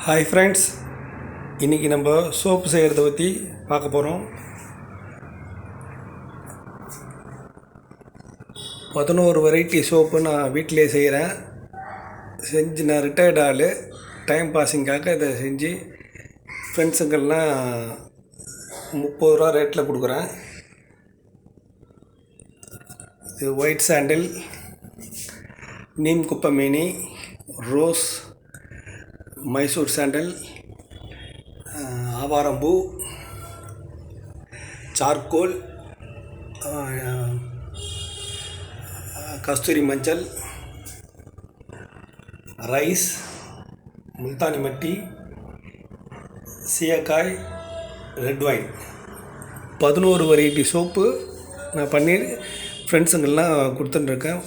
Hi friends, இன்றைக்கி நம்ம soap செய்கிறத பற்றி பார்க்க போகிறோம். 11 வெரைட்டி சோப்பு நான் வீட்டிலே செய்கிறேன். நான் ரிட்டையர்ட் ஆள். டைம் பாஸிங்காக இதை செஞ்சு ஃப்ரெண்ட்ஸுங்கள்லாம் 30 ரூபா ரேட்டில் கொடுக்குறேன். இது ஒயிட் சாண்டில், நீம் குப்பமேனி, ரோஸ், மைசூர் சாண்டல், ஆவாரம்பூ, சார்கோல், கஸ்தூரி மஞ்சள், rice, Multani mitti, shikakai, red wine. 11 variety soap நான் பண்ணி ஃப்ரெண்ட்ஸுங்கெல்லாம் கொடுத்துட்டுருக்கேன்.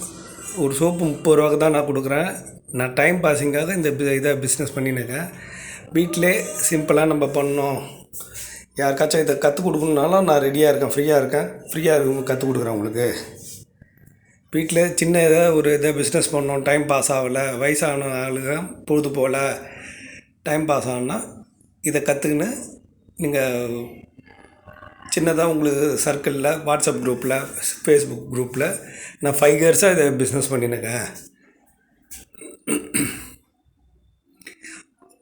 ஒரு சோப்பு 30 ரூபாய்க்கு தான் நான் கொடுக்குறேன். நான் டைம் பாஸிங்காக இதை பிஸ்னஸ் பண்ணியிருக்கேன். வீட்டிலே சிம்பிளாக நம்ம பண்ணோம். யாருக்காச்சும் இதை கற்றுக் கொடுக்கணுன்னாலும் நான் ரெடியாக இருக்கேன், ஃப்ரீயாக இருக்கும் கற்றுக் கொடுக்குறேன் உங்களுக்கு. வீட்டில் சின்ன இதை பிஸ்னஸ் பண்ணோம், டைம் பாஸ் ஆகலை, வயசான ஆளுங்க பொழுது போல் டைம் பாஸ் ஆகணுன்னா இதை கற்றுக்கின்னு நீங்கள் சின்னதாக உங்களுக்கு சர்க்கிளில், வாட்ஸ்அப் குரூப்பில், ஃபேஸ்புக் குரூப்பில் நான் 5 இயர்ஸாக இதை பிஸ்னஸ் பண்ணியிருக்கேன்.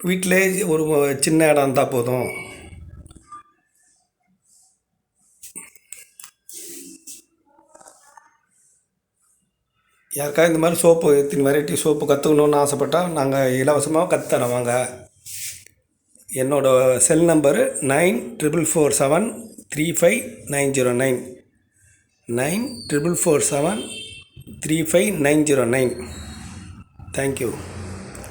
வீட்டிலே ஒரு சின்ன இடம் இருந்தால் போதும். யாருக்காவது இந்த மாதிரி சோப்பு, இத்தனை வெரைட்டி சோப்பு கற்றுக்கணுன்னு ஆசைப்பட்டால் நாங்கள் இலவசமாக கற்றுத்தரோம். வாங்க. என்னோடய செல் நம்பரு 9447359009 9447359009. தேங்க்யூ.